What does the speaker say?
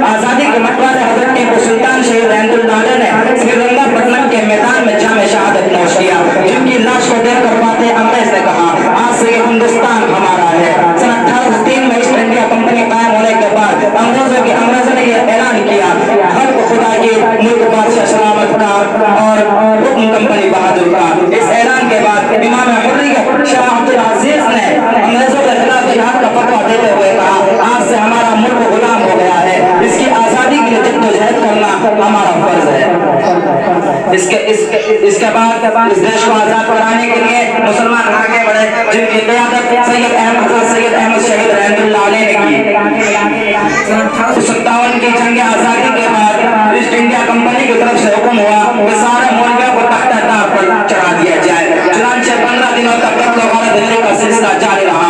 आजादी के मतवाले हजरत टीपू सुल्तान शहीद रहमतुल्लाह अलैह ने श्रीरंगपट्टनम के मैदान में जाम शहादत नोश किया, जिनकी लाश को देखकर फातेह अंग्रेज ने कहा, आज से ये हिंदुस्तान हमारा है। सन 1803 में ईस्ट इंडिया कंपनी कायम होने के बाद अंग्रेजों ने यह ऐलान किया, हर को खुदा की, मुल्क बादशाह सलामत का और हुक्म कंपनी बहादुर का। इस ऐलान के बाद इमाम हुर्रियत शाह अब्दुल अजीज ने अंग्रेजों के खिलाफ जिहाद का फतवा देते हुए कहा, आज से हमारा मुल्क गुलाम हो गया है, इसकी आजादी के लिए जद्दोजहद करना हमारा फर्ज है। इसके बाद इस देश को आजाद कराने के लिए मुसलमान आगे बढ़े, जिनकी क़यादत सैयद अहमद शहीद रहमतुल्लाह अलैह ने की। 1857 की जंग आजादी के बाद ईस्ट इंडिया कंपनी की तरफ से हुक्म हुआ कि सारे मौलवियों को तख्ता तार पर चढ़ा दिया जाए। चुनांचे 15 दिनों तक कत्ल-ओ-गारत दिल्ली का सिलसिला जारी रहा।